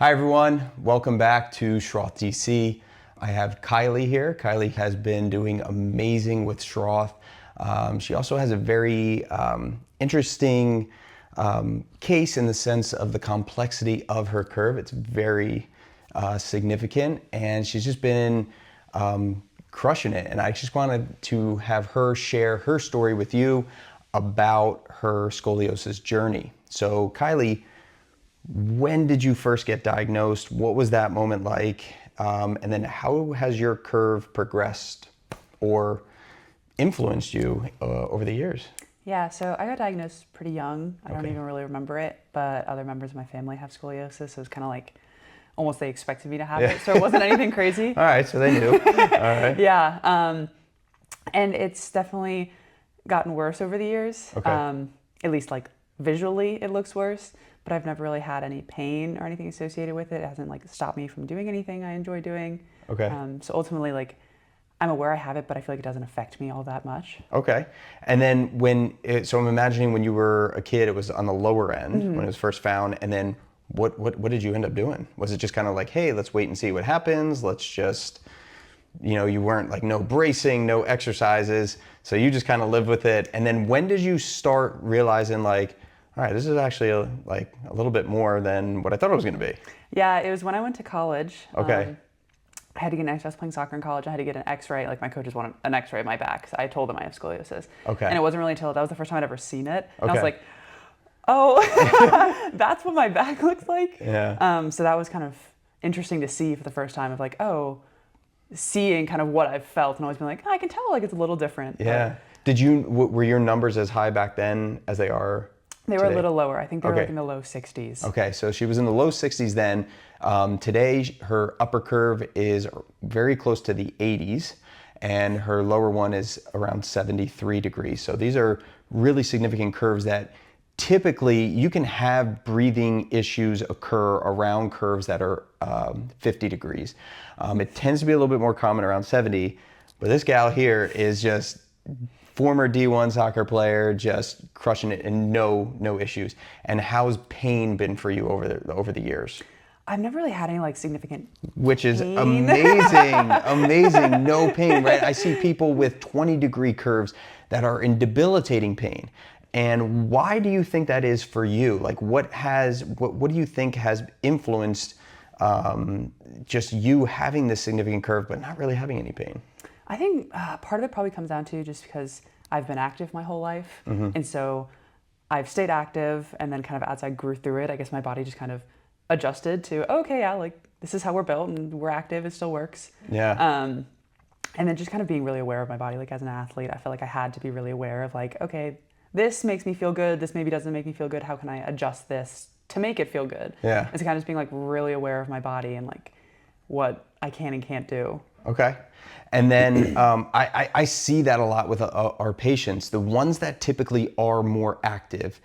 Hi everyone, welcome back to Schroth DC. I have Kylie here. Kylie has been doing amazing with Schroth. She also has a very interesting case in the sense of the complexity of her curve. It's very significant, and she's just been crushing it. And I just wanted to have her share her story with you about her scoliosis journey. So Kylie, when did you first get diagnosed? What was that moment like? And then how has your curve progressed or influenced you over the years? Yeah, so I got diagnosed pretty young. I don't even really remember it, but other members of my family have scoliosis, so it was kind of like almost they expected me to have it, so it wasn't anything crazy. All right, so they knew. All right. Yeah, and it's definitely gotten worse over the years. Okay. At least like visually it looks worse, but I've never really had any pain or anything associated with it. It hasn't like stopped me from doing anything I enjoy doing. Okay. So ultimately, like, I'm aware I have it, but I feel like it doesn't affect me all that much. Okay. And then so I'm imagining when you were a kid, it was on the lower end when it was first found. And then what did you end up doing? Was it just kind of like, hey, let's wait and see what happens. Let's just, you weren't like no bracing, no exercises. So you just kind of lived with it. And then when did you start realizing like, all right, this is actually a little bit more than what I thought it was going to be? Yeah, it was when I went to college. Okay. I had to get an X-ray. I was playing soccer in college. I had to get an X-ray. Like my coaches wanted an X-ray of my back. So I told them I have scoliosis. Okay. And it wasn't really until that was the first time I'd ever seen it. And I was Okay. like, oh, that's what my back looks like. Yeah. So that was kind of interesting to see for the first time of like, oh, seeing kind of what I've felt and always been like, oh, I can tell like it's a little different. Yeah. Were your numbers as high back then as they are They were today? a little lower. I think they were Okay. like in the low 60s. Okay, so she was in the low 60s then. Today, her upper curve is very close to the 80s, and her lower one is around 73 degrees. So these are really significant curves that typically you can have breathing issues occur around curves that are 50 degrees. It tends to be a little bit more common around 70, but this gal here is just former D1 soccer player, just crushing it and no issues. And how's pain been for you over the years? I've never really had any like significant Which is pain. amazing, no pain, right? I see people with 20-degree curves that are in debilitating pain. And why do you think that is for you? Like what do you think has influenced just you having this significant curve but not really having any pain? I think part of it probably comes down to just because I've been active my whole life. And so I've stayed active, and then kind of as I grew through it, I guess my body just kind of adjusted to, okay, yeah, like this is how we're built and we're active, it still works. Yeah. And then just kind of being really aware of my body. Like as an athlete, I felt like I had to be really aware of like, okay, this makes me feel good, this maybe doesn't make me feel good, how can I adjust this to make it feel good? Yeah. And so kind of just being like really aware of my body and like what I can and can't do. Okay. And then I see that a lot with our patients. The ones that typically are more active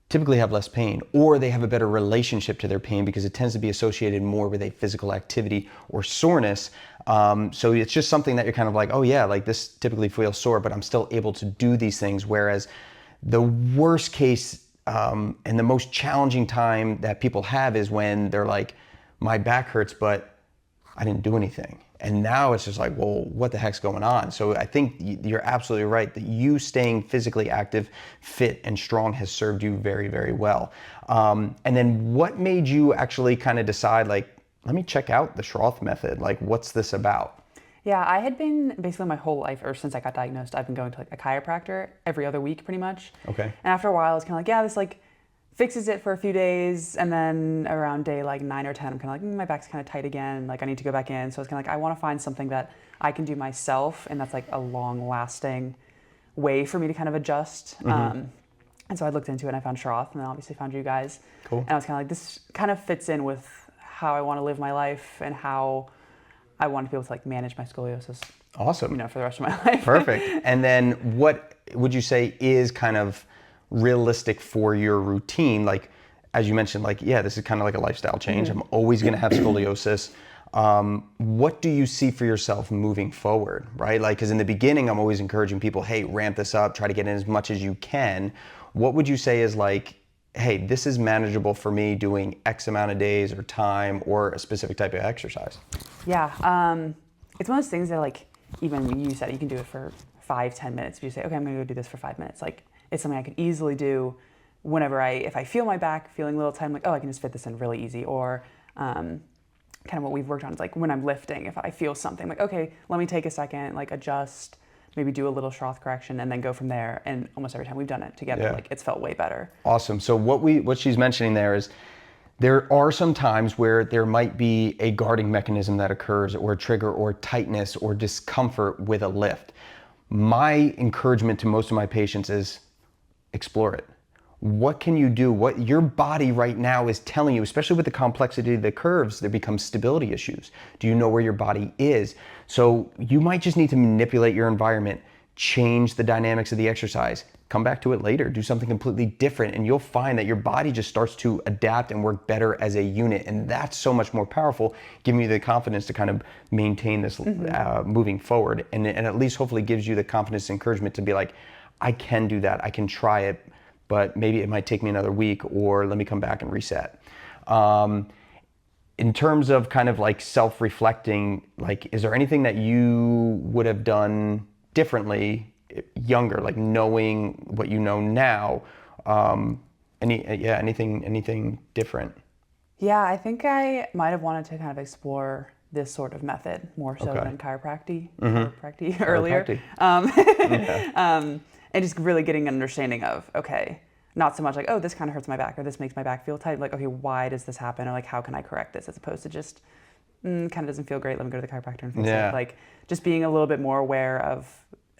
typically have less pain, or they have a better relationship to their pain because it tends to be associated more with a physical activity or soreness. So it's just something that you're kind of like, oh yeah, like this typically feels sore, but I'm still able to do these things. Whereas the worst case and the most challenging time that people have is when they're like, my back hurts, but I didn't do anything. And now it's just like, well, what the heck's going on? So I think you're absolutely right that you staying physically active, fit, and strong has served you very, very well. And then what made you actually kind of decide, like, let me check out the Schroth method? Like, what's this about? Yeah, I had been basically my whole life, or since I got diagnosed, I've been going to like a chiropractor every other week pretty much. Okay. And after a while, it's kind of like, yeah, this like fixes it for a few days, and then around day like 9 or 10, I'm kind of like, my back's kind of tight again, like I need to go back in. So it's kind of like, I want to find something that I can do myself, and that's like a long-lasting way for me to kind of adjust. And so I looked into it, and I found Schroth, and then obviously found you guys. Cool. And I was kind of like, this kind of fits in with how I want to live my life and how I want to be able to like manage my scoliosis. Awesome. For the rest of my life. Perfect. And then what would you say is kind of realistic for your routine? Like, as you mentioned, like, yeah, this is kind of like a lifestyle change. I'm always going to have scoliosis. What do you see for yourself moving forward, right? Like, because in the beginning, I'm always encouraging people, hey, ramp this up, try to get in as much as you can. What would you say is like hey, this is manageable for me doing X amount of days or time or a specific type of exercise? Yeah, it's one of those things that like, even you said you can do it for 5-10 minutes. If you say, okay, I'm gonna go do this for 5 minutes, like it's something I could easily do whenever if I feel my back feeling a little tight, I'm like, oh, I can just fit this in really easy. Or kind of what we've worked on is like when I'm lifting, if I feel something, like, okay, let me take a second, like adjust, maybe do a little Schroth correction and then go from there. And almost every time we've done it together, like it's felt way better. Awesome. So what she's mentioning there is there are some times where there might be a guarding mechanism that occurs, or a trigger, or tightness, or discomfort with a lift. My encouragement to most of my patients is explore it. What can you do? What your body right now is telling you, especially with the complexity of the curves, there becomes stability issues. Do you know where your body is? So you might just need to manipulate your environment, change the dynamics of the exercise, come back to it later, do something completely different, and you'll find that your body just starts to adapt and work better as a unit. And that's so much more powerful, giving you the confidence to kind of maintain this moving forward. And at least hopefully gives you the confidence and encouragement to be like, I can do that, I can try it, but maybe it might take me another week, or let me come back and reset. In terms of kind of like self-reflecting, like, is there anything that you would have done differently younger, like knowing what you know now? Anything different? Yeah, I think I might have wanted to kind of explore this sort of method more so than chiropractic earlier. And just really getting an understanding of, okay, not so much like, oh, this kind of hurts my back, or this makes my back feel tight. Like, okay, why does this happen? Or like, how can I correct this? As opposed to just, kind of doesn't feel great, let me go to the chiropractor and fix it. Like, just being a little bit more aware of,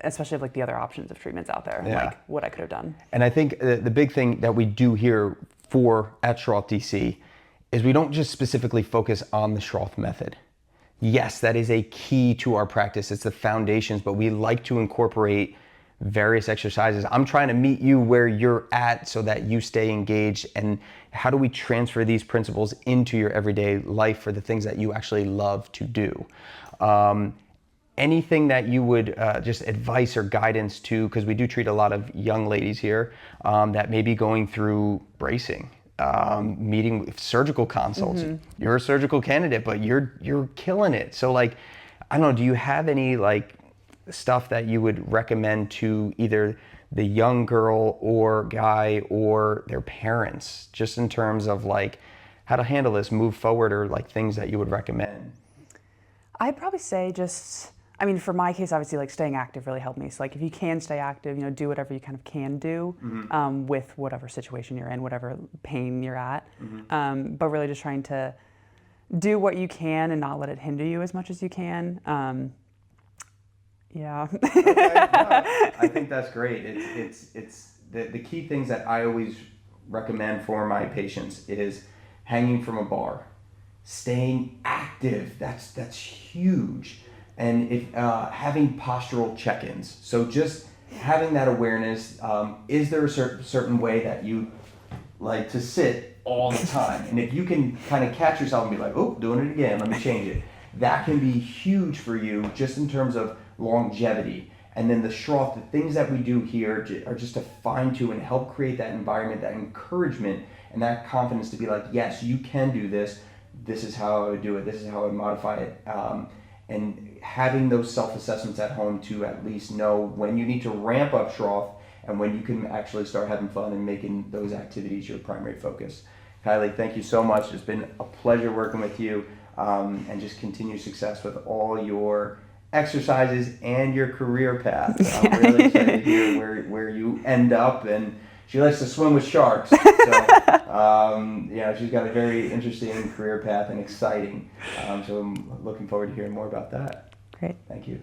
especially of like the other options of treatments out there, like what I could have done. And I think the big thing that we do here at Schroth DC is we don't just specifically focus on the Schroth method. Yes, that is a key to our practice. It's the foundations, but we like to incorporate various exercises. I'm trying to meet you where you're at so that you stay engaged. And how do we transfer these principles into your everyday life for the things that you actually love to do? Anything that you would just advice or guidance to, because we do treat a lot of young ladies here that may be going through bracing, meeting with surgical consults. You're a surgical candidate, but you're killing it. So like, I don't know, do you have any like stuff that you would recommend to either the young girl or guy or their parents, just in terms of like how to handle this, move forward, or like things that you would recommend? I'd probably say just, I mean, for my case, obviously, like staying active really helped me. So like if you can stay active, do whatever you kind of can do with whatever situation you're in, whatever pain you're at. But really just trying to do what you can and not let it hinder you as much as you can. I think that's great. It's the key things that I always recommend for my patients is hanging from a bar, staying active. That's huge. And if having postural check-ins. So just having that awareness. Is there a certain way that you like to sit all the time? And if you can kind of catch yourself and be like, oh, doing it again, let me change it. That can be huge for you just in terms of longevity. And then the Schroth, the things that we do here are just to fine tune and help create that environment, that encouragement, and that confidence to be like, yes, you can do this. This is how I would do it. This is how I would modify it. And having those self-assessments at home to at least know when you need to ramp up Schroth and when you can actually start having fun and making those activities your primary focus. Kylie, thank you so much. It's been a pleasure working with you, and just continue success with all your exercises and your career path. I'm really excited to hear where you end up. And she likes to swim with sharks. So, she's got a very interesting career path and exciting. So I'm looking forward to hearing more about that. Great. Thank you.